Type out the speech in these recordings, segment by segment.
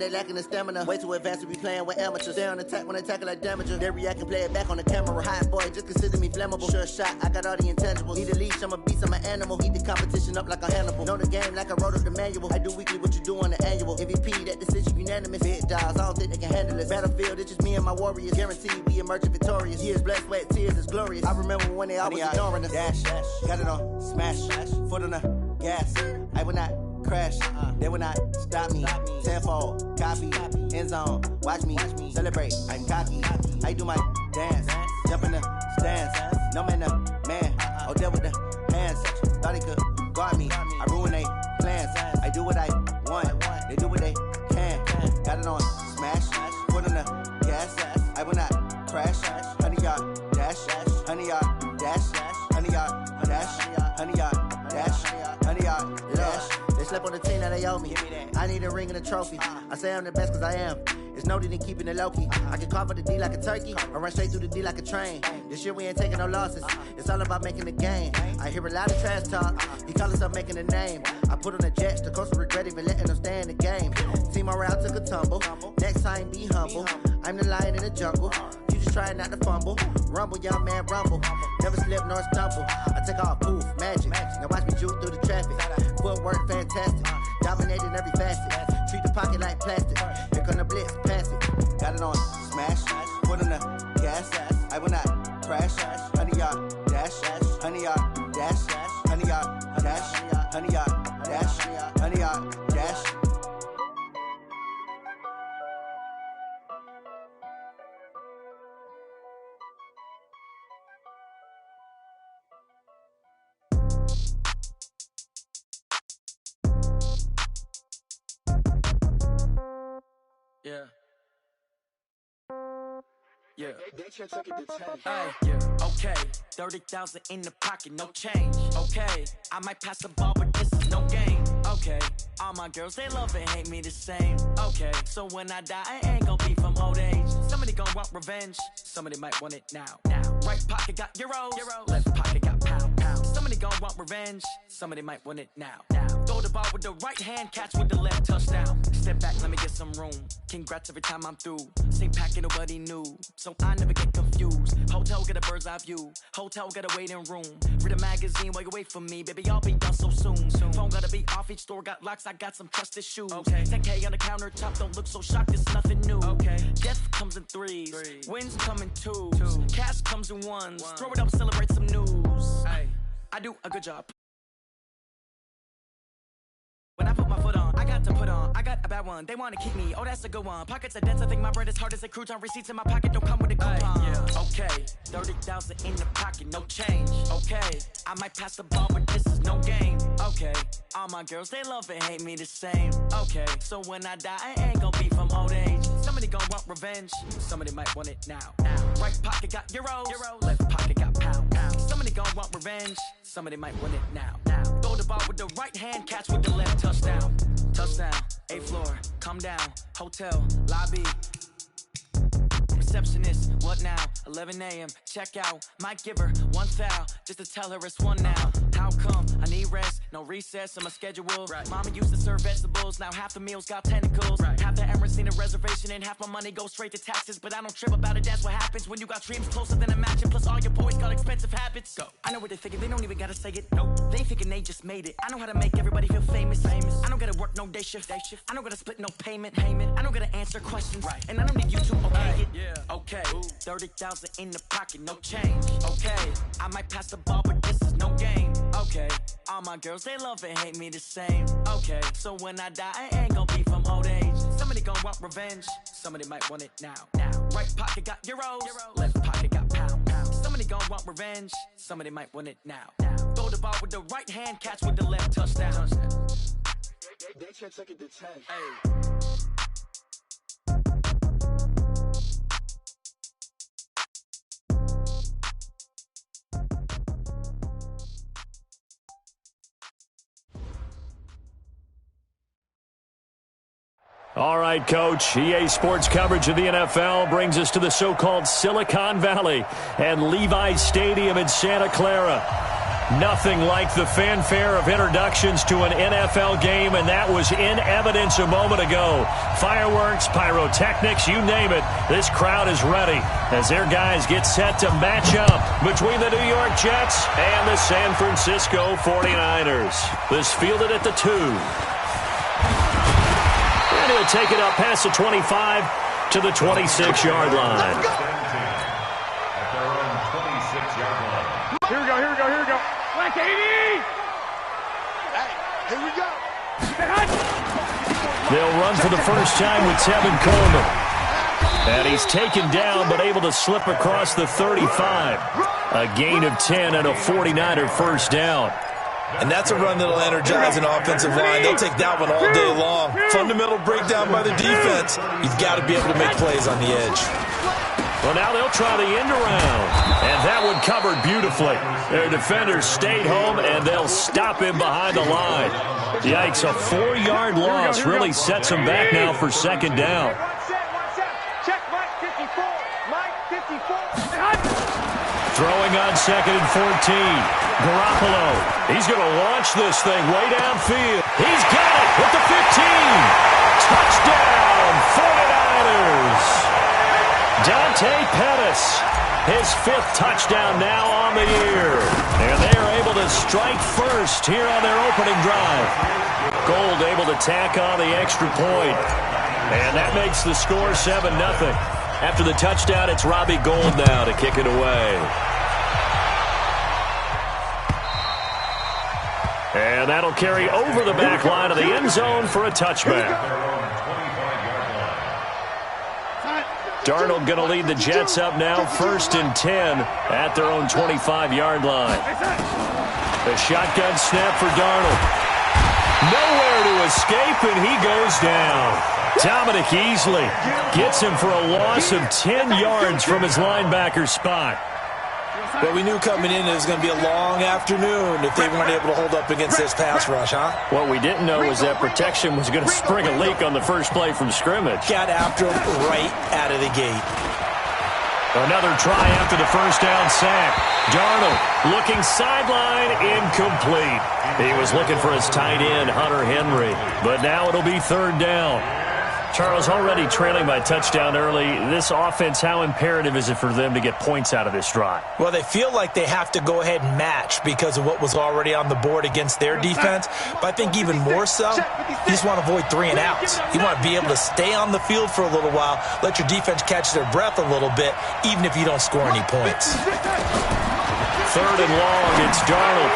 They lacking the stamina, way too advanced to be playing with amateurs. They on attack when they tackle like damager. They react and play it back on the camera. Hot boy, just consider me flammable. Sure shot, I got all the intangibles. Need a leash, I'm a beast, I'm an animal. Heat the competition up like a Hannibal. Know the game like I wrote up the manual. I do weekly what you do on the annual. MVP, that decision unanimous. Big dogs, I don't think they can handle it. Battlefield, it's just me and my warriors. Guaranteed we emerging victorious. Years, blood, sweat, tears, is glorious. I remember when they always ignoring us. Dash, got it on, smash, foot on the gas. I will not crash, they will not stop me. Tenfold, copy, end zone, watch me celebrate. I'm cocky, I do my dance, jump in the stands. No man, man, oh there with the hands. Thought he could guard me, I ruin they plans. I do what I want, they do what they can. Got it on, smash, foot on the gas. I will not crash, 100-yard dash, 100-yard dash, 100-yard dash, 100-yard dash, 100-yard dash. They slept on the team that they owe me. I need a ring and a trophy. I say I'm the best cause I am. It's noted in keeping it low-key. I can carve for the D like a turkey, or run straight through the D like a train. This year we ain't taking no losses. It's all about making the game. I hear a lot of trash talk. He call himself making a name. I put on the Jets. The coach will regret even letting them stay in the game. Team morale took a tumble. Next time be humble. I'm the lion in the jungle. You just trying not to fumble. Rumble, young man, rumble. Never slip nor stumble. I take off, poof, magic. Now watch me juke through the traffic. Footwork fantastic. Dominating every facet. Treat the pocket like plastic. Here come the blitz, pass it. Got it on, smash. Foot on the gas. I will not crash. 100-yard dash. 100-yard dash. 100-yard dash. 100-yard dash. 100-yard dash. Yeah. Yeah. Hey, yeah. Okay. 30,000 in the pocket, no change. Okay. I might pass the ball, but this is no game. Okay. All my girls, they love and hate me the same. Okay. So when I die, I ain't gonna be from old age. Somebody gonna want revenge. Somebody might want it now. Right pocket got euros. Left pocket got pound. Somebody gonna want revenge. Somebody might want it now. Throw the ball with the right hand, catch with the left, touchdown. Step back, let me get some room. Congrats every time I'm through. Same packet, nobody knew, so I never get confused. Hotel get a bird's eye view. Hotel get a waiting room. Read a magazine while you wait for me, baby. I'll be done so soon. Phone gotta be off. Each store got locks. I got some trusted shoes. Okay. 10K on the countertop. Don't look so shocked. It's nothing new. Okay. Death comes in threes. Wins come in twos. Cash comes in ones. Throw it up, celebrate some news. Hey. I do a good job. When I put my foot on, I got to put on. I got a bad one. They want to keep me. Oh, that's a good one. Pockets are dense. I think my bread is hard as a crouton. Receipts in my pocket don't come with a coupon. Yeah. Okay. 30,000 in the pocket, no change. Okay. I might pass the ball, but this is no game. Okay. All my girls, they love and hate me the same. Okay. So when I die, I ain't gonna be from old age. Somebody gonna want revenge. Somebody might want it now. Right pocket got euros. Left pocket got pound. Somebody gonna want revenge. Somebody might want it now. Throw the ball with the right hand, catch with the left, touchdown. Touchdown, 8th floor, come down, hotel, lobby. Receptionist, what now? 11 a.m., check out. Might give her one foul, just to tell her it's one now. How come? I need rest, no recess in my schedule. Right. Mama used to serve vegetables, now half the meals got tentacles. Right. Half the Emirates need a reservation and half my money goes straight to taxes. But I don't trip about it, that's what happens when you got dreams closer than a match. And plus all your boys got expensive habits. Go. I know what they thinking, they don't even gotta say it. Nope. They thinking they just made it. I know how to make everybody feel famous. I don't gotta work no day shift. I don't gotta split no payment. I don't gotta answer questions. Right. And I don't need you to okay it. Yeah. Okay, 30,000 in the pocket, no change. Okay, I might pass the ball, but this is no game. Okay, all my girls, they love and hate me the same. Okay, so when I die, I ain't gonna be from old age. Somebody gonna want revenge. Somebody might want it now. Right pocket got euros. Left pocket got pound. Somebody gonna want revenge. Somebody might want it now. Throw the ball with the right hand, catch with the left, touchdown. They took it to 10. Hey. All right, Coach. EA Sports coverage of the NFL brings us to the so-called Silicon Valley and Levi's Stadium in Santa Clara. Nothing like the fanfare of introductions to an NFL game, and that was in evidence a moment ago. Fireworks, pyrotechnics, you name it. This crowd is ready as their guys get set to match up between the New York Jets and the San Francisco 49ers. This fielded at the 2. And he'll take it up past the 25 to the 26-yard line. Here we go, here we go, here we go. Black 80! Hey, here we go. They'll run for the first time with Tevin Coleman. And he's taken down but able to slip across the 35. A gain of 10 and a 49er first down. And that's a run that'll energize an offensive line. They'll take that one all day long. Fundamental breakdown by the defense. You've got to be able to make plays on the edge. Well, now they'll try the end around. And that one covered beautifully. Their defenders stayed home, and they'll stop him behind the line. Yikes, a 4-yard loss really sets them back now for second down. Check Mike 54. Mike 54. Throwing on second and 14. Garoppolo. He's going to launch this thing way downfield. He's got it with the 15. Touchdown, 49ers. Dante Pettis, his 5th touchdown now on the year. And they are able to strike first here on their opening drive. Gold able to tack on the extra point. And that makes the score 7-0. After the touchdown, it's Robbie Gould now to kick it away. And that'll carry over the back line of the end zone for a touchback. Darnold going to lead the Jets up now, 1st and 10 at their own 25-yard line. The shotgun snap for Darnold. Nowhere to escape, and he goes down. Dominic Easley gets him for a loss of 10 yards from his linebacker spot. But we knew coming in it was going to be a long afternoon if they weren't able to hold up against this pass rush, huh? What we didn't know was that protection was going to spring a leak on the first play from scrimmage. Got after him right out of the gate. Another try after the first down sack. Darnold looking sideline, incomplete. He was looking for his tight end, Hunter Henry. But now it'll be 3rd down. Charles, already trailing by touchdown early. This offense, how imperative is it for them to get points out of this drive? Well, they feel like they have to go ahead and match because of what was already on the board against their defense. But I think even more so, you just want to avoid 3 and outs. You want to be able to stay on the field for a little while, let your defense catch their breath a little bit, even if you don't score any points. 3rd and long, it's Darnold.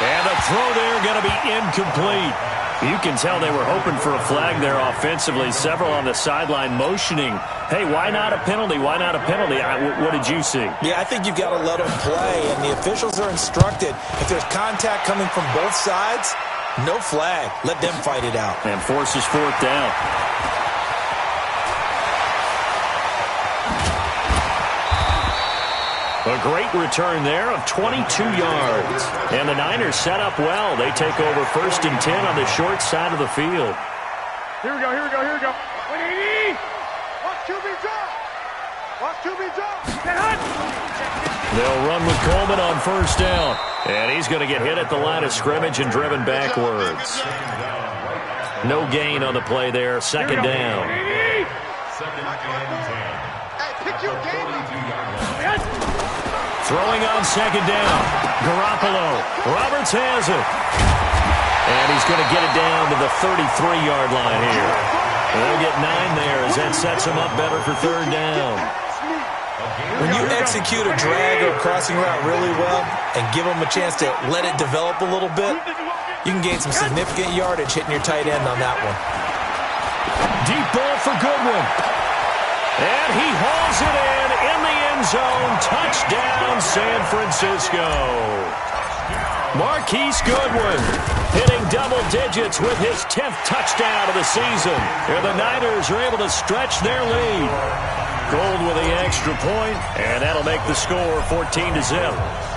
And the throw there going to be incomplete. You can tell they were hoping for a flag there offensively. Several on the sideline motioning, hey, why not a penalty? Why not a penalty? What did you see? Yeah, I think you've got to let them play, and the officials are instructed. If there's contact coming from both sides, no flag. Let them fight it out. And forces 4th down. A great return there of 22 yards. And the Niners set up well. They take over 1st and 10 on the short side of the field. Here we go, here we go, here we go. 180! Watch QB drop! Watch QB drop! They'll run with Coleman on 1st down. And he's going to get hit at the line of scrimmage and driven backwards. No gain on the play there. 2nd down. 2nd and 10. Hey, pick your game up. Throwing on 2nd down. Garoppolo. Roberts has it. And he's going to get it down to the 33-yard line here. They'll get 9 there as that sets him up better for 3rd down. When you execute a drag or a crossing route really well and give them a chance to let it develop a little bit, you can gain some significant yardage hitting your tight end on that one. Deep ball for Goodwin. And he hauls it in the end zone. Touchdown, San Francisco. Marquise Goodwin hitting double digits with his 10th touchdown of the season. And the Niners are able to stretch their lead. Gold with the extra point, and that'll make the score 14-0.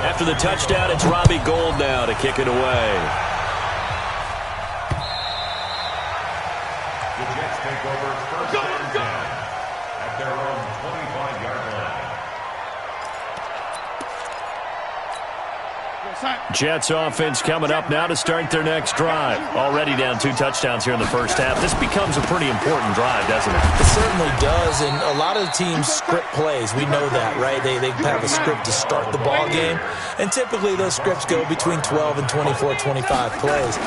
After the touchdown, it's Robbie Gould now to kick it away. The Jets take over 1st and 10 at their own 25-yard line. Jets offense coming up now to start their next drive. Already down 2 touchdowns here in the first half. This becomes a pretty important drive, doesn't it? It certainly does, and a lot of the teams script plays. We know that, right? They have a script to start the ball game, and typically those scripts go between 12 and 24, 25 plays.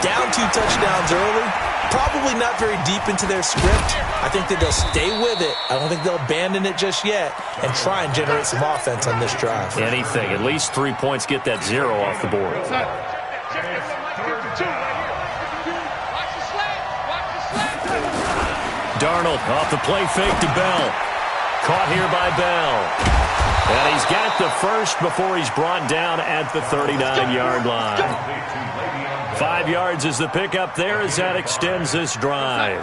Down 2 touchdowns early, probably not very deep into their script. I think that they'll stay with it. I don't think they'll abandon it just yet and try and generate some offense on this drive. Anything. At least 3 points, get that 0 off the board. Darnold off the play fake to Bell. Caught here by Bell. And he's got the first before he's brought down at the 39-yard line. 5 yards is the pickup there as that extends this drive.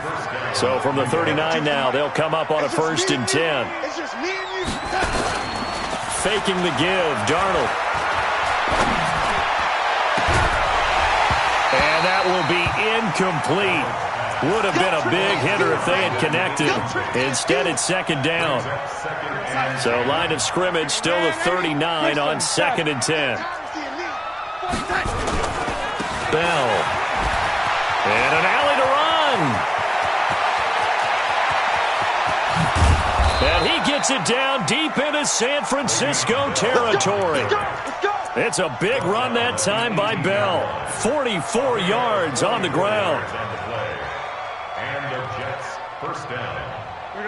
So from the 39 now, they'll come up on a 1st and 10. Faking the give, Darnold. And that will be incomplete. Would have been a big hitter if they had connected. Instead, it's 2nd down. So line of scrimmage still the 39 on 2nd and 10. Bell. And an alley to run. And he gets it down deep into San Francisco territory. It's a big run that time by Bell. 44 yards on the ground.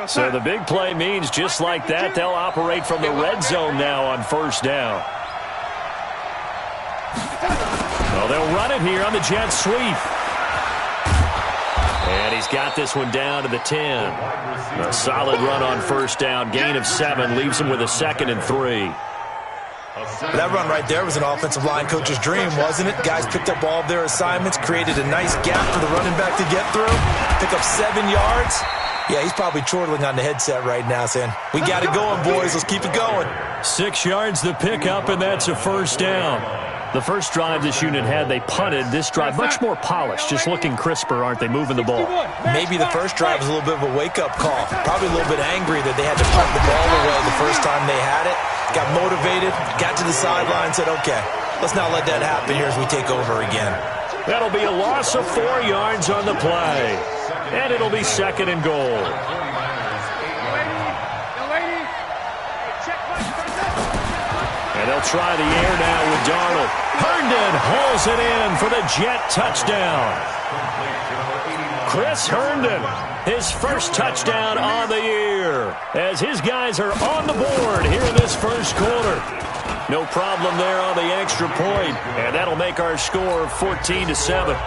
So the big play means just like that, they'll operate from the red zone now on 1st down. Well, they'll run it here on the jet sweep. And he's got this one down to the 10. A solid run on 1st down. Gain of 7 leaves him with a 2nd and 3. That run right there was an offensive line coach's dream, wasn't it? Guys picked up all of their assignments, created a nice gap for the running back to get through, pick up 7 yards. Yeah, he's probably chortling on the headset right now saying, we got it going, boys. Let's keep it going. 6 yards the pickup, and that's a 1st down. The first drive this unit had, they punted. This drive, much more polished, just looking crisper, aren't they, moving the ball? Maybe the first drive was a little bit of a wake-up call. Probably a little bit angry that they had to punt the ball away the first time they had it. Got motivated, got to the sideline, said, okay, let's not let that happen here as we take over again. That'll be a loss of 4 yards on the play. And it'll be 2nd and goal. And they'll try the air now with Darnold. Herndon hauls it in for the Jet touchdown. Chris Herndon, his first touchdown on the year, as his guys are on the board here in this first quarter. No problem there on the extra point, and that'll make our score 14-7.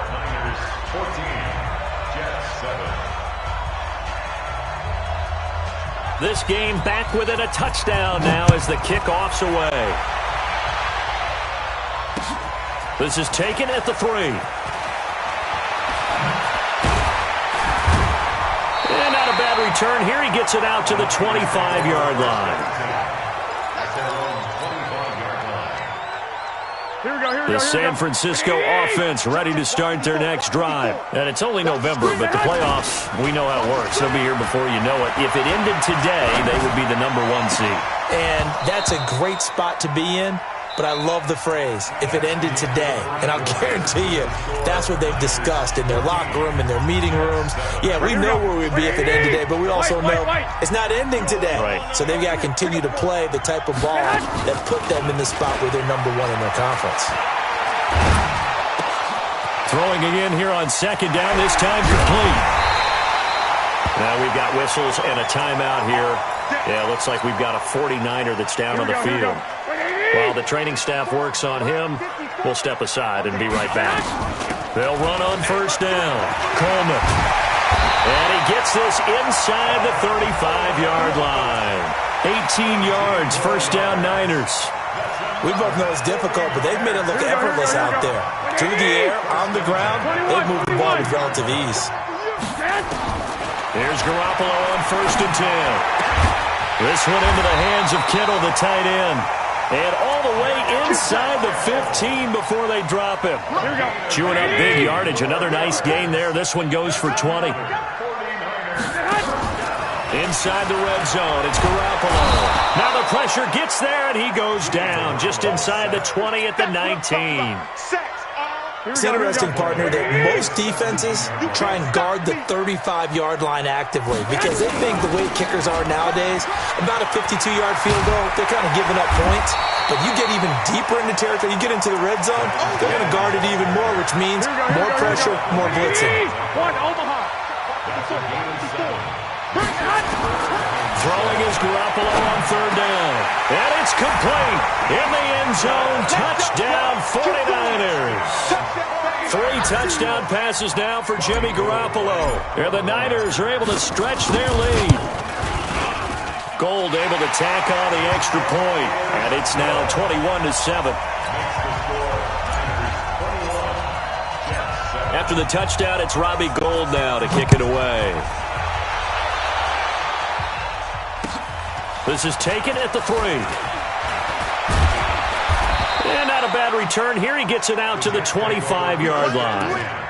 This game back within a touchdown now as the kickoff's away. This is taken at the 3. And not a bad return. Here he gets it out to the 25-yard line. The San Francisco offense ready to start their next drive. And it's only November, but the playoffs, we know how it works. They'll be here before you know it. If it ended today, they would be the #1 seed. And that's a great spot to be in. But I love the phrase, if it ended today. And I'll guarantee you, that's what they've discussed in their locker room, in their meeting rooms. Yeah, we know where we'd be if it ended today, but we also know it's not ending today. Right. So they've got to continue to play the type of ball that put them in the spot where they're #1 in their conference. Throwing again here on 2nd down, this time complete. Now we've got whistles and a timeout here. Yeah, it looks like we've got a 49er that's down on the field. While the training staff works on him, we'll step aside and be right back. They'll run on 1st down. Coleman. And he gets this inside the 35-yard line. 18 yards, 1st down Niners. We both know it's difficult, but they've made it look effortless out there. Through the air, on the ground, they've moved the ball with relative ease. Here's Garoppolo on 1st and 10. This one into the hands of Kittle, the tight end. And all the way inside the 15 before they drop him. Chewing up big yardage. Another nice gain there. This one goes for 20. Inside the red zone, it's Garoppolo. Now the pressure gets there, and he goes down just inside the 20 at the 19. It's interesting, partner, that most defenses try and guard the 35-yard line actively because they think the way kickers are nowadays, about a 52-yard field goal, they're kind of giving up points. But you get even deeper into territory, you get into the red zone, they're going to guard it even more, which means more pressure, more blitzing. Throwing is Garoppolo on third down. And it's complete. In the end zone, touchdown 49ers. 3 touchdown passes now for Jimmy Garoppolo. And the Niners are able to stretch their lead. Gold able to tack on the extra point. And it's now 21-7. After the touchdown, it's Robbie Gould now to kick it away. This is taken at the 3. And not a bad return here. He gets it out to the 25-yard line.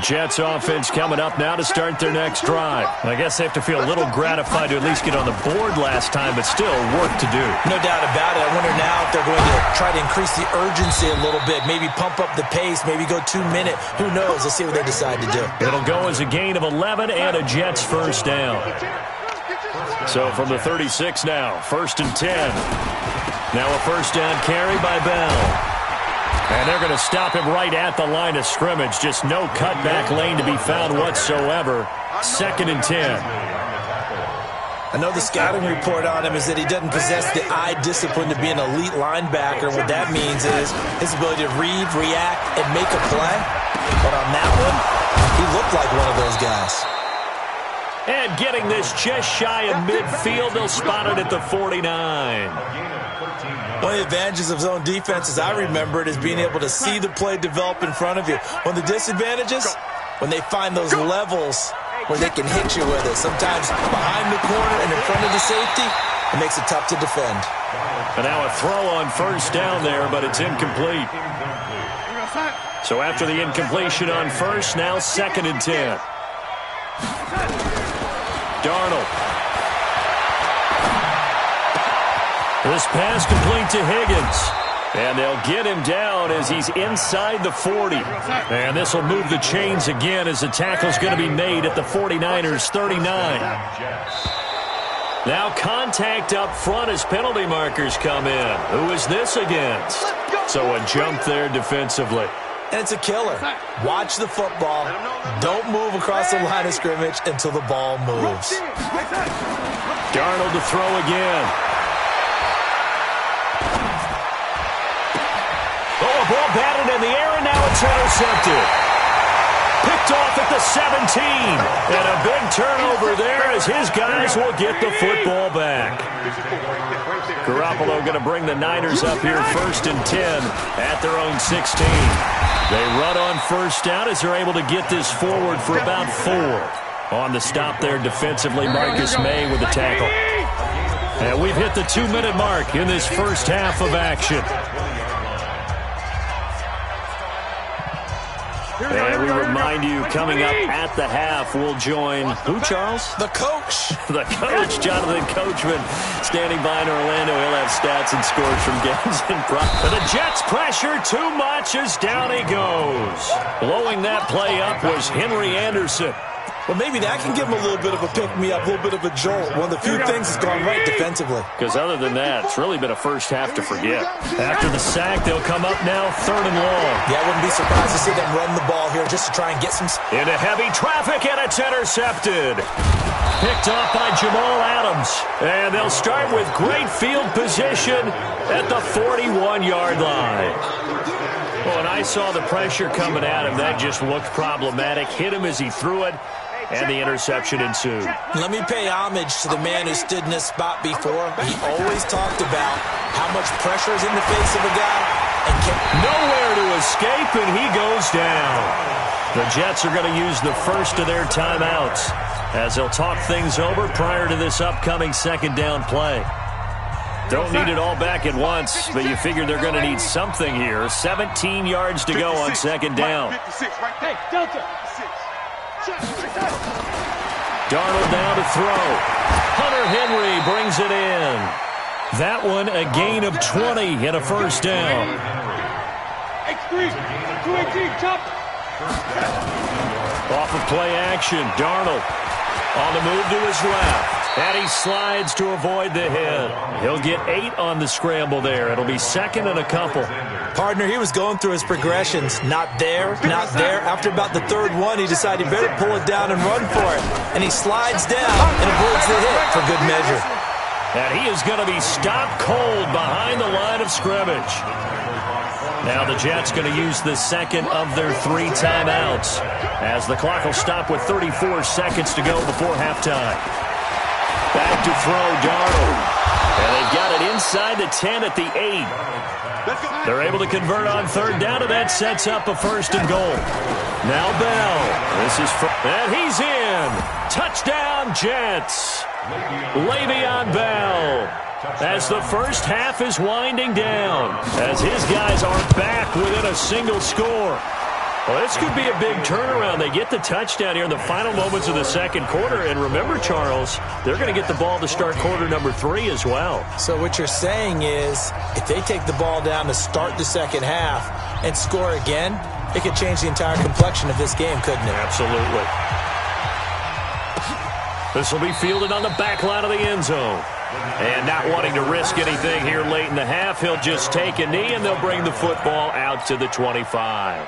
Jets offense coming up now to start their next drive. I guess they have to feel a little gratified to at least get on the board last time, but still work to do. No doubt about it. I wonder now if they're going to try to increase the urgency a little bit, maybe pump up the pace, maybe go 2-minute. Who knows? Let's see what they decide to do. It'll go as a gain of 11 and a Jets first down. So from the 36 now, 1st and 10. Now a first down carry by Bell. And they're going to stop him right at the line of scrimmage. Just no cutback lane to be found whatsoever. 2nd and 10. I know the scouting report on him is that he doesn't possess the eye discipline to be an elite linebacker. What that means is his ability to read, react, and make a play. But on that one, he looked like one of those guys. And getting this just shy of midfield, they'll spot it at the 49. One of the advantages of zone defense, as I remember it, is being able to see the play develop in front of you. One of the disadvantages, when they find those levels where they can hit you with it. Sometimes behind the corner and in front of the safety, it makes it tough to defend. And now a throw on first down there, but it's incomplete. So after the incompletion on first, now 2nd and 10. Darnold. This pass complete to Higgins. And they'll get him down as he's inside the 40. And this will move the chains again as the tackle's going to be made at the 49ers' 39. Now contact up front as penalty markers come in. Who is this against? So a jump there defensively. And it's a killer. Watch the football. Don't move across the line of scrimmage until the ball moves. Darnold to throw again. Oh, a ball batted in the air, and now it's intercepted. Picked off at the 17. And a big turnover there as his guys will get the football back. Garoppolo going to bring the Niners up here 1st and 10 at their own 16. They run on first down as they're able to get this forward for about 4. On the stop there defensively, Marcus May with the tackle. And we've hit the 2-minute mark in this first half of action. And we remind you, coming up at the half, we'll join who, Charles? The coach. The coach, Jonathan Coachman, standing by in Orlando. He'll have stats and scores from games in progress. The Jets pressure too much as down he goes. Blowing that play up was Henry Anderson. Well, maybe that can give him a little bit of a pick-me-up, a little bit of a jolt. One of the few things that's gone right defensively. Because other than that, it's really been a first half to forget. After the sack, they'll come up now 3rd and long. Yeah, I wouldn't be surprised to see them run the ball here just to try and get some... Into heavy traffic, and it's intercepted. Picked off by Jamal Adams. And they'll start with great field position at the 41-yard line. Well, when I saw the pressure coming at him, that just looked problematic. Hit him as he threw it. And the interception ensued. Let me pay homage to the man who stood in this spot before. He always talked about how much pressure is in the face of a guy. And nowhere to escape, and he goes down. The Jets are going to use the first of their timeouts as they'll talk things over prior to this upcoming 2nd down play. Don't need it all back at once, but you figure they're going to need something here. 17 yards to go on 2nd down. Darnold now to throw. Hunter Henry brings it in. That one a gain of 20 and a first down. X3, 218, chop. Off of play action, Darnold on the move to his left. And he slides to avoid the hit. He'll get 8 on the scramble there. It'll be second and a couple. Partner, he was going through his progressions. Not there, not there. After about the third one, he decided he better pull it down and run for it. And he slides down and avoids the hit for good measure. And he is going to be stopped cold behind the line of scrimmage. Now the Jets going to use the second of their 3 timeouts as the clock will stop with 34 seconds to go before halftime. Back to throw, Darnold. And they've got it inside the 10 at the 8. They're able to convert on third down, and that sets up a first and goal. Now Bell. This is and he's in. Touchdown, Jets. Le'Veon Bell. As the first half is winding down, as his guys are back within a single score. Well, this could be a big turnaround. They get the touchdown here in the final moments of the second quarter. And remember, Charles, they're going to get the ball to start quarter number 3 as well. So what you're saying is if they take the ball down to start the second half and score again, it could change the entire complexion of this game, couldn't it? Absolutely. This will be fielded on the back line of the end zone. And not wanting to risk anything here late in the half, he'll just take a knee, and they'll bring the football out to the 25.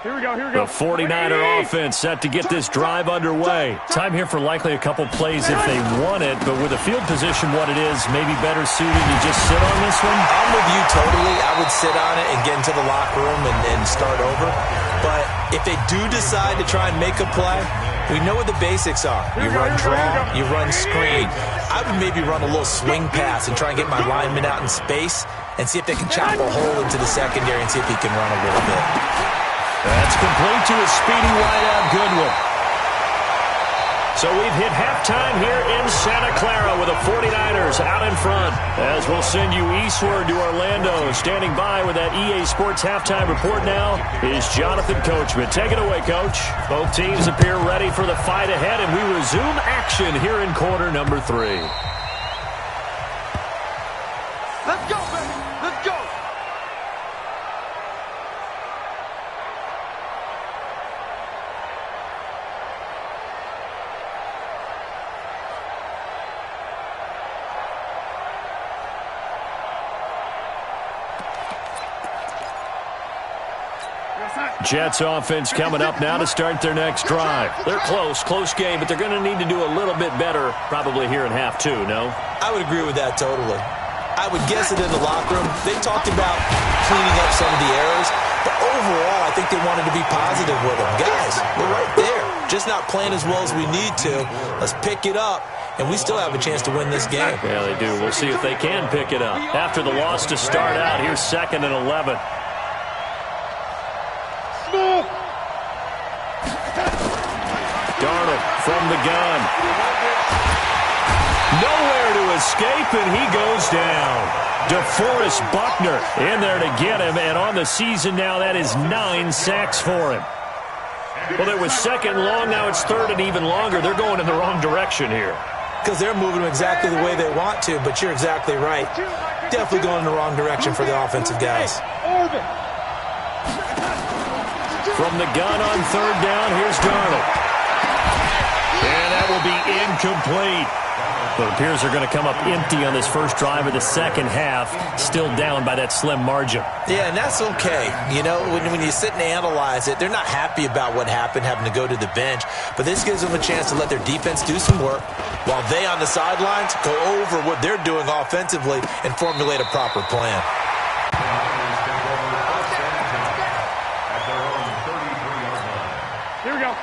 Here we go, here we go. The 49er offense set to get this drive underway. Time here for likely a couple plays if they want it, but with the field position what it is, maybe better suited to just sit on this one? I'm with you totally. I would sit on it and get into the locker room and start over. But if they do decide to try and make a play, we know what the basics are. You run draw, you run screen. I would maybe run a little swing pass and try and get my lineman out in space and see if they can chop a hole into the secondary and see if he can run a little bit. That's complete to a speedy wideout Goodwin. So we've hit halftime here in Santa Clara with the 49ers out in front. As we'll send you eastward to Orlando. Standing by with that EA Sports halftime report now is Jonathan Coachman. Take it away, Coach. Both teams appear ready for the fight ahead, and we resume action here in quarter number 3. Let's go, baby. Let's go. Jets offense coming up now to start their next drive. They're close game, but they're going to need to do a little bit better probably here in half 2, no? I would agree with that totally. I would guess it in the locker room. They talked about cleaning up some of the errors, but overall I think they wanted to be positive with them. Guys, we're right there. Just not playing as well as we need to. Let's pick it up, and we still have a chance to win this game. Yeah, they do. We'll see if they can pick it up. After the loss to start out, here's 2nd and 11. Darnold from the gun. Nowhere to escape, and he goes down. DeForest Buckner in there to get him, and on the season now, that is 9 sacks for him. Well, it was 2nd long, now it's 3rd and even longer. They're going in the wrong direction here. Because they're moving exactly the way they want to, but you're exactly right. Definitely going in the wrong direction for the offensive guys. From the gun on 3rd down, here's Darnold. And that will be incomplete. But it appears they're going to come up empty on this first drive of the second half, still down by that slim margin. Yeah, and that's okay. You know, when you sit and analyze it, they're not happy about what happened, having to go to the bench. But this gives them a chance to let their defense do some work while they on the sidelines go over what they're doing offensively and formulate a proper plan.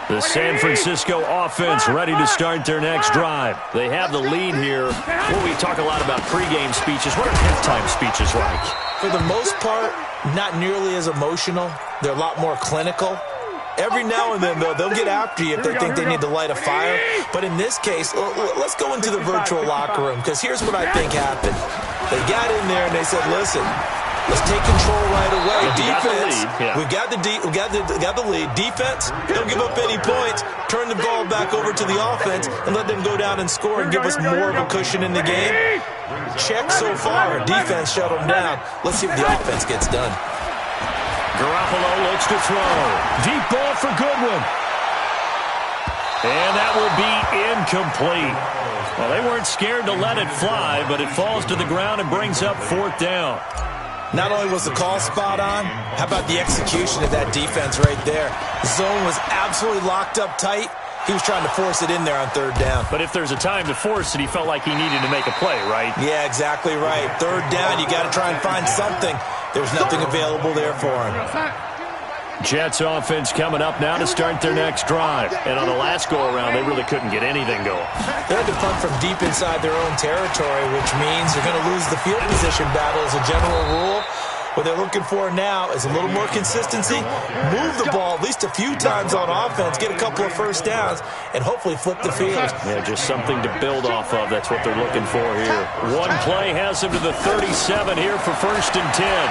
The San Francisco offense ready to start their next drive. They have the lead here. Well, we talk a lot about pregame speeches. What are halftime speeches like? For the most part, not nearly as emotional. They're a lot more clinical. Every now and then, though, they'll get after you if they think they need to light a fire. But in this case, let's go into the virtual locker room, because here's what I think happened. They got in there and they said, listen, let's take control right away. Defense, we've got the lead. Defense, don't give up any points. Turn the ball back over to the offense and let them go down and score and give us more of a cushion in the game. Check so far. Defense shut them down. Let's see what the offense gets done. Garoppolo looks to throw. Deep ball for Goodwin. And that will be incomplete. Well, they weren't scared to let it fly, but it falls to the ground and brings up 4th down. Not only was the call spot on, how about the execution of that defense right there? The zone was absolutely locked up tight. He was trying to force it in there on 3rd down. But if there's a time to force it, he felt like he needed to make a play, right? Yeah, exactly right. 3rd down, you got to try and find something. There's nothing available there for him. Jets offense coming up now to start their next drive. And on the last go-around, they really couldn't get anything going. They had to punt from deep inside their own territory, which means they're going to lose the field position battle as a general rule. What they're looking for now is a little more consistency, move the ball at least a few times on offense, get a couple of first downs, and hopefully flip the field. Yeah, just something to build off of. That's what they're looking for here. One play has him to the 37 here for 1st and 10.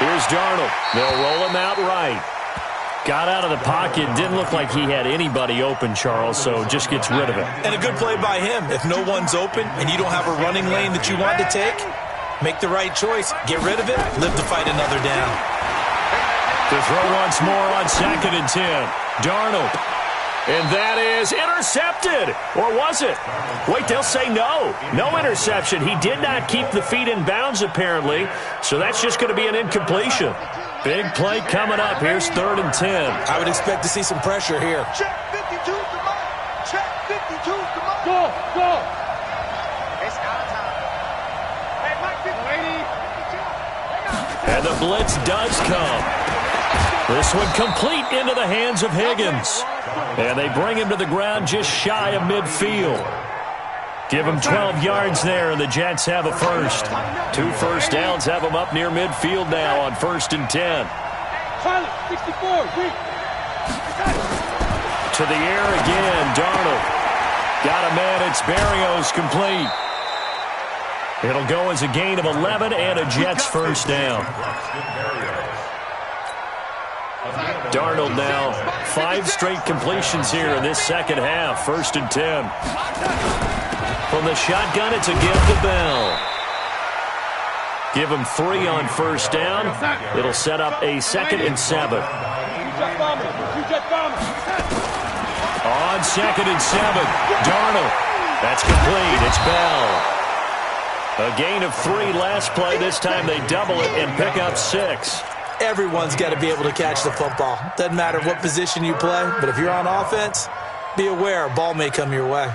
Here's Darnold. They'll roll him out right. Got out of the pocket. Didn't look like he had anybody open, Charles, so just gets rid of it. And a good play by him. If no one's open and you don't have a running lane that you want to take, make the right choice. Get rid of it. Live to fight another down. To throw once more on 2nd and 10. Darnold. And that is intercepted. Or was it? Wait, they'll say no. No interception. He did not keep the feet in bounds, apparently. So that's just going to be an incompletion. Big play coming up. Here's 3rd and 10. I would expect to see some pressure here. Check 52, come on. Check 52, come on. Go, go. It's out of time. Hey, Mike, 52. And the blitz does come. This one complete into the hands of Higgins. And they bring him to the ground just shy of midfield. Give him 12 yards there, and the Jets have a first. 2 first downs have them up near midfield now on 1st and 10. 64, to the air again, Darnold. Got a man, it's Berrios, complete. It'll go as a gain of 11 and a Jets first down. Darnold now 5 straight completions here in this second half. 1st and 10. From the shotgun, it's a give to Bell. Give him 3 on 1st down. It'll set up a 2nd and 7. On 2nd and 7, Darnold. That's complete. It's Bell. A gain of 3 last play. This time they double it and pick up 6. Everyone's got to be able to catch the football. Doesn't matter what position you play, but if you're on offense, be aware a ball may come your way.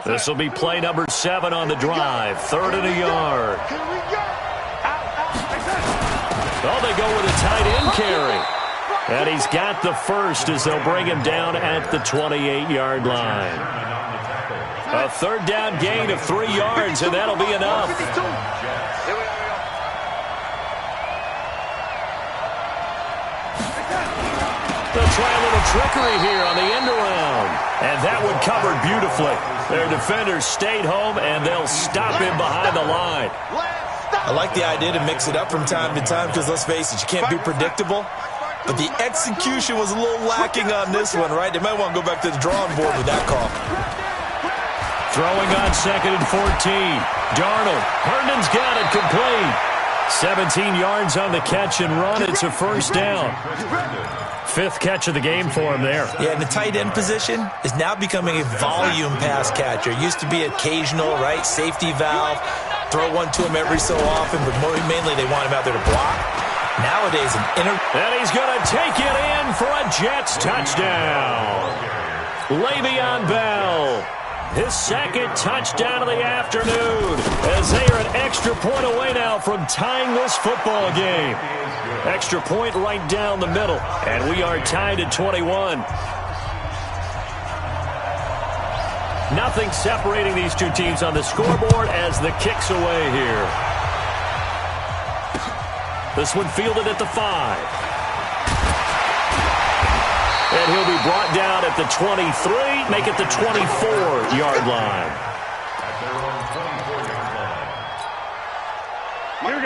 This will be play number 7 on the drive. 3rd and a yard. Oh, they go with a tight end carry. And he's got the first as they'll bring him down at the 28-yard line. A 3rd down gain of 3 yards, and that'll be enough. They'll try a little trickery here on the end around. And that one covered beautifully. Their defenders stayed home, and they'll stop him behind the line. I like the idea to mix it up from time to time because, let's face it, you can't be predictable. But the execution was a little lacking on this one, right? They might want to go back to the drawing board with that call. Throwing on 2nd and 14. Darnold. Herndon's got it complete. 17 yards on the catch and run. It's a first down. 5th catch of the game for him there. Yeah, and the tight end position is now becoming a volume pass catcher. Used to be occasional, right? Safety valve. Throw one to him every so often, but mainly they want him out there to block. Nowadays, and he's going to take it in for a Jets touchdown. Le'Veon Bell, his 2nd touchdown of the afternoon, as they are an extra point away now from tying this football game. Extra point right down the middle, and we are tied at 21. Nothing separating these two teams on the scoreboard as the kick's away here. This one fielded at the 5. be brought down at the 23, make it the 24-yard line.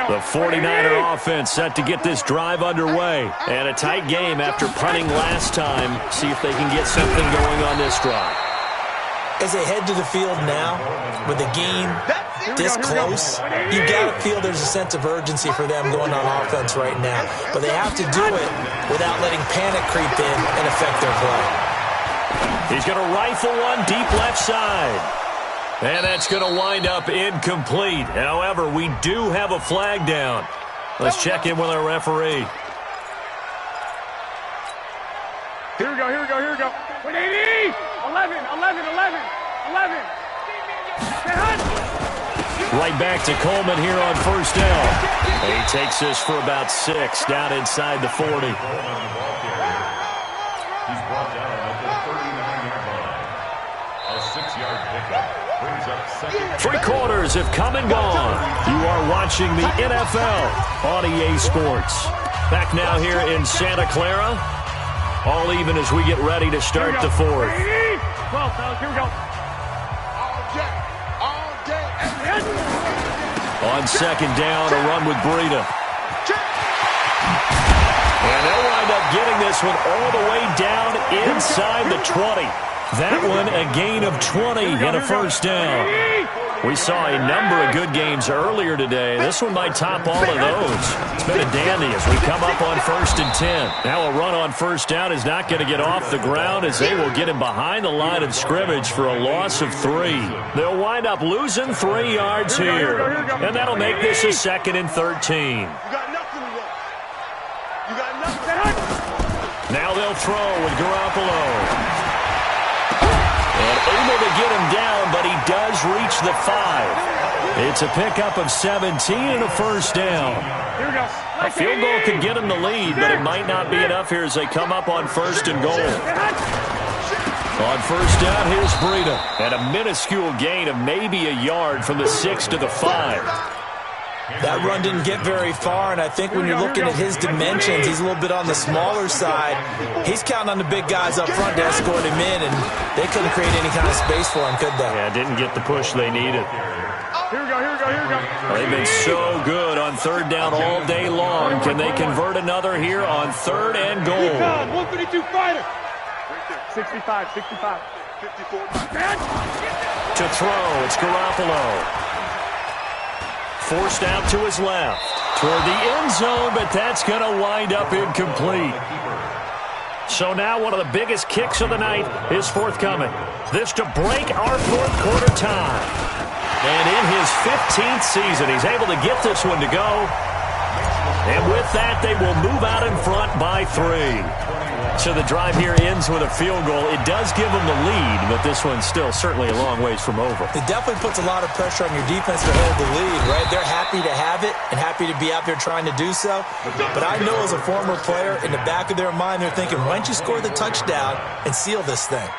The 49er offense set to get this drive underway. And a tight game after punting last time. See if they can get something going on this drive. As they head to the field now, with the game this close, you got to feel there's a sense of urgency for them going on offense right now. But they have to do it without letting panic creep in and affect their play. He's going to rifle one deep left side. And that's going to wind up incomplete. However, we do have a flag down. Let's check in with our referee. Here we go, here we go, here we go. 180! 11. Right back to Coleman here on first down. He takes this for about 6 down inside the 40. He's brought down at the 39-yard line. A 6-yard pickup. Brings up second. 3 quarters have come and gone. You are watching the NFL on EA Sports. Back now here in Santa Clara. All even as we get ready to start the 4th. 12, fellas, here we go. All day. On second down, a run with Breida. And they'll wind up getting this one all the way down inside the 20. That one a gain of 20 and a first down. We saw a number of good games earlier today. This one might top all of those. It's been a dandy as we come up on 1st and 10. Now a run on first down is not going to get off the ground as they will get him behind the line of scrimmage for a loss of 3. They'll wind up losing 3 yards here. And that'll make this a 2nd and 13. You got nothing to work. You got nothing. Now they'll throw with Garoppolo. And able to get him down, but he does reach the 5. It's a pickup of 17 and a first down. Here we go. A field goal could get him the lead, but it might not be enough here as they come up on 1st and goal. On first down, here's Breida. And a minuscule gain of maybe a yard from the 6 to the 5. That run didn't get very far, and I think when you're looking at his dimensions, he's a little bit on the smaller side. He's counting on the big guys up front to escort him in, and they couldn't create any kind of space for him, could they? Yeah, didn't get the push they needed. Here we go, here we go, here we go. They've been so good on 3rd down all day long. Can they convert another here on 3rd and goal? 132 fighter. 65, 54. To throw, it's Garoppolo. Forced out to his left. Toward the end zone, but that's going to wind up incomplete. So now one of the biggest kicks of the night is forthcoming. This to break our 4th quarter tie. And in his 15th season, he's able to get this one to go. And with that, they will move out in front by 3. So the drive here ends with a field goal. It does give them the lead, but this one's still certainly a long ways from over. It definitely puts a lot of pressure on your defense to hold the lead, right? They're happy to have it and happy to be out there trying to do so. But I know as a former player, in the back of their mind, they're thinking, why don't you score the touchdown and seal this thing?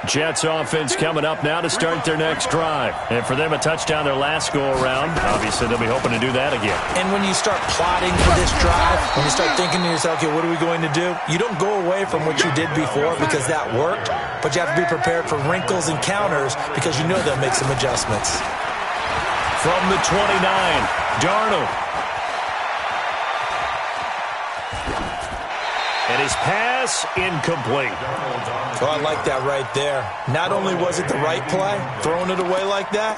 Jets offense coming up now to start their next drive. And for them, a touchdown their last go-around. Obviously, they'll be hoping to do that again. And when you start plotting for this drive, when you start thinking to yourself, okay, what are we going to do? You don't go away from what you did before because that worked, but you have to be prepared for wrinkles and counters because you know they'll make some adjustments. From the 29, Darnold. And his pass incomplete. Oh, I like that right there. Not only was it the right play, throwing it away like that,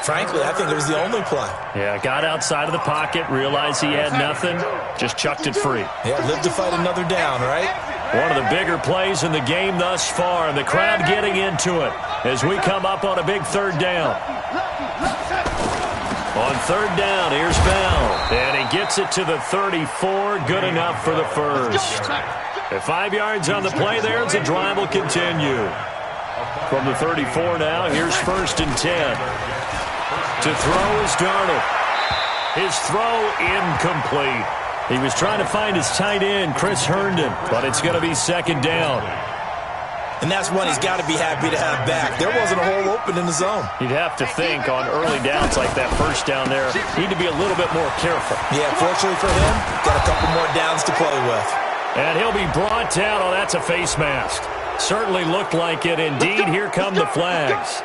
frankly, I think it was the only play. Yeah, got outside of the pocket, realized he had nothing, just chucked it free. Yeah, live to fight another down, right? One of the bigger plays in the game thus far, and the crowd getting into it as we come up on a big 3rd down. On 3rd down, here's Bell, and he gets it to the 34, good enough for the first. At 5 yards on the play there, the drive will continue. From the 34 now, here's 1st and 10. To throw is Darnold. His throw incomplete. He was trying to find his tight end, Chris Herndon, but it's going to be 2nd down. And that's one he's got to be happy to have back. There wasn't a hole open in the zone. You'd have to think on early downs like that first down there, need to be a little bit more careful. Yeah, fortunately for him, got a couple more downs to play with. And he'll be brought down. Oh, that's a face mask. Certainly looked like it. Indeed, here come the flags.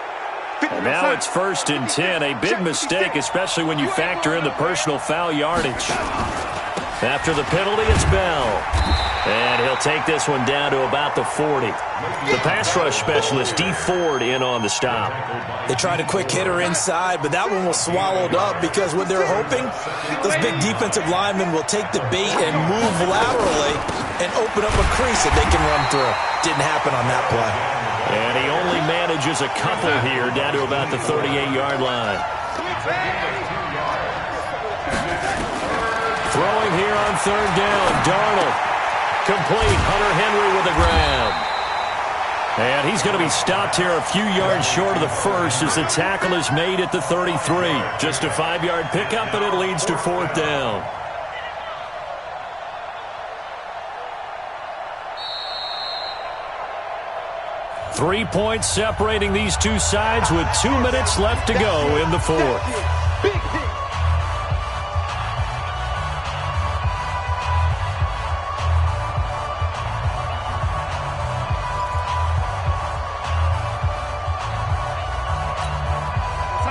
And now it's 1st and 10. A big mistake, especially when you factor in the personal foul yardage. After the penalty, it's Bell. And he'll take this one down to about the 40. The pass rush specialist, D. Ford, in on the stop. They tried a quick hitter inside, but that one was swallowed up because what they're hoping, those big defensive linemen will take the bait and move laterally and open up a crease that they can run through. Didn't happen on that play. And he only manages a couple here down to about the 38-yard line. Throwing here on 3rd down, Darnold. Complete, Hunter Henry with a grab. And he's going to be stopped here a few yards short of the first as the tackle is made at the 33. Just a 5-yard pickup, and it leads to 4th down. Three points separating these two sides with 2 minutes left to go in the 4th.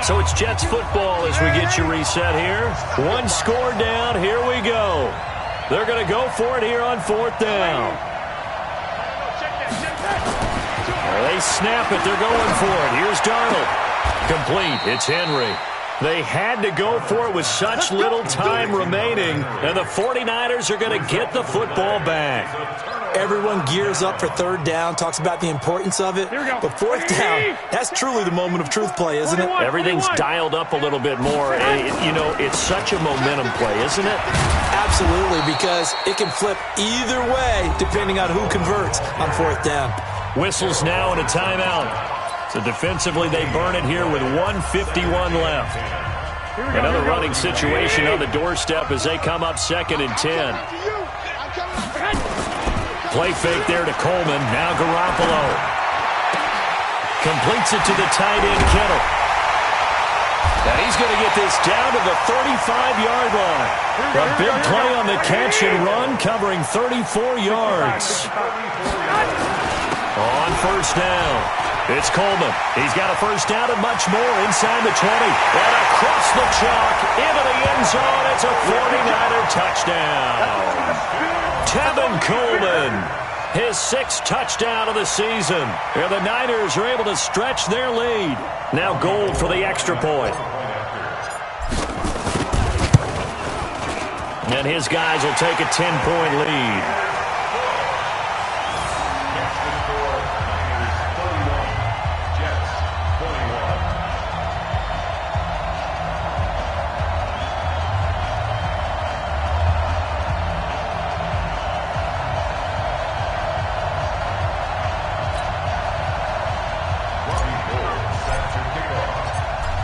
So it's Jets football as we get you reset here. One score down. Here we go. They're going to go for it here on 4th down. They snap it. They're going for it. Here's Darnold. Complete. It's Henry. They had to go for it with such little time remaining, and the 49ers are going to get the football back. Everyone gears up for 3rd down, talks about the importance of it. But 4th down, that's truly the moment of truth play, isn't it? Everything's dialed up a little bit more. And, you know, it's such a momentum play, isn't it? Absolutely, because it can flip either way depending on who converts on 4th down. Whistles now and a timeout. So defensively, they burn it here with 1:51 left. Another running situation on the doorstep as they come up 2nd and 10. Play fake there to Coleman. Now Garoppolo. Completes it to the tight end, Kittle. And he's going to get this down to the 35-yard line. A big play on the catch and run, covering 34 yards. On 1st down, it's Coleman. He's got a 1st down and much more inside the 20. And across the chalk, into the end zone. It's a 49er touchdown. Tevin Coleman, his 6th touchdown of the season. And the Niners are able to stretch their lead. Now Gold for the extra point. And his guys will take a 10-point lead.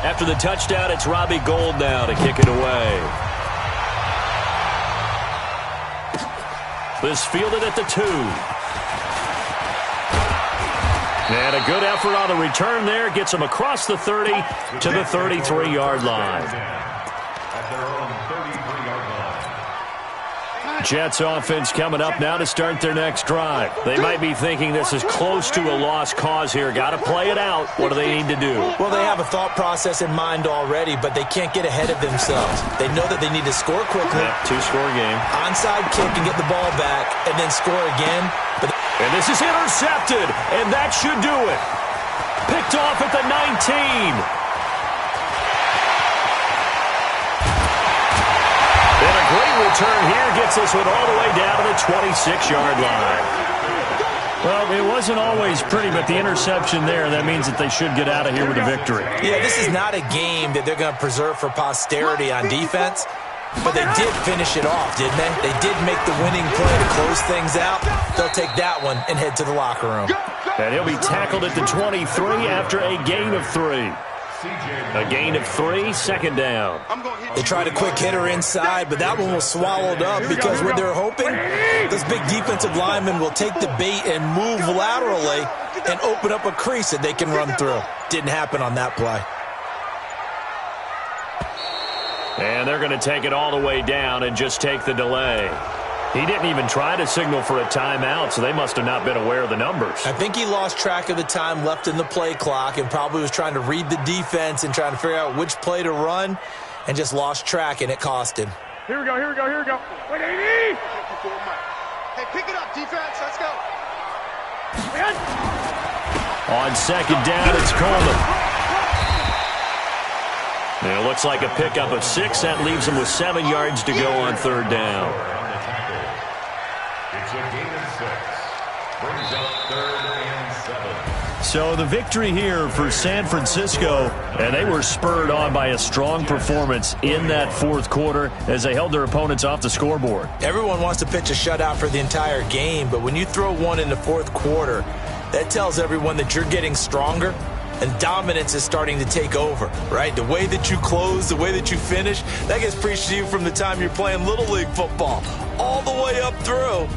After the touchdown, it's Robbie Gould now to kick it away. This fielded at the 2. And a good effort on the return there. Gets him across the 30 to the 33-yard line. Jets offense coming up now to start their next drive. They might be thinking this is close to a lost cause here. Got to play it out. What do they need to do? Well, they have a thought process in mind already, but they can't get ahead of themselves. They know that they need to score quickly. Yeah, 2-score game. Onside kick and get the ball back, and then score again. And this is intercepted, and that should do it. Picked off at the 19. And a great return here gets this one all the way down to the 26-yard line. Well, it wasn't always pretty, but the interception there, that means that they should get out of here with a victory. Yeah, this is not a game that they're going to preserve for posterity on defense, but they did finish it off, didn't they? They did make the winning play to close things out. They'll take that one and head to the locker room. And he'll be tackled at the 23 after a gain of 3. A gain of 3, second down. They tried a quick hitter inside, but that one was swallowed up because what they're hoping, this big defensive lineman will take the bait and move laterally and open up a crease that they can run through. Didn't happen on that play. And they're going to take it all the way down and just take the delay. He didn't even try to signal for a timeout, so they must have not been aware of the numbers. I think he lost track of the time left in the play clock and probably was trying to read the defense and trying to figure out which play to run and just lost track, and it cost him. Here we go. Wait, 80! Hey, pick it up, defense. Let's go. On second down, it's Coleman. And it looks like a pickup of 6. That leaves him with 7 yards to go on third down. It's a gain of 6. Brings up 3rd and 7. So the victory here for San Francisco, and they were spurred on by a strong performance in that fourth quarter as they held their opponents off the scoreboard. Everyone wants to pitch a shutout for the entire game, but when you throw one in the fourth quarter, that tells everyone that you're getting stronger and dominance is starting to take over, right? The way that you close, the way that you finish, that gets preached to you from the time you're playing Little League football all the way up through,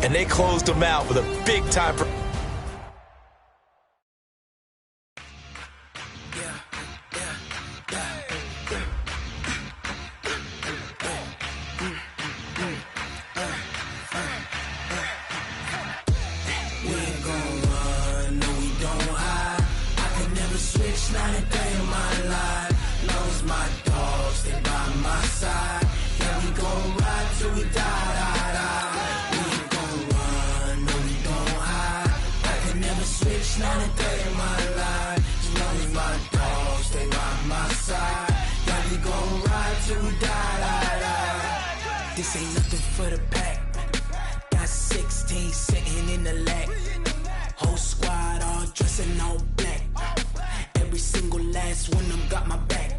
and they closed them out with a big-time. This ain't nothing for the pack. Got 16 sitting in the lag. Whole squad all dressing all black. Every single last one of them got my back.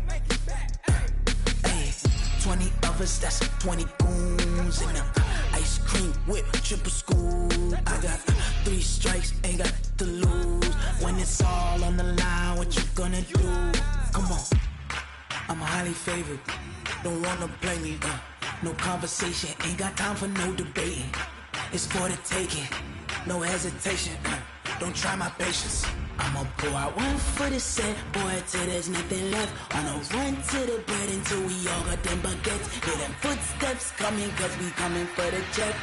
Hey, 20 of us, that's 20 goons in them. Ice cream whip, triple school. I got 3 strikes, ain't got to lose. When it's all on the line, what you gonna do? Come on, I'm highly favored. Don't wanna play me, no conversation, ain't got time for no debating. It's for the taking, no hesitation. Don't try my patience. I'ma pull out one for the set, boy, till there's nothing left. On a run to the bread until we all got them baguettes. Hear them footsteps coming, cause we coming for the check.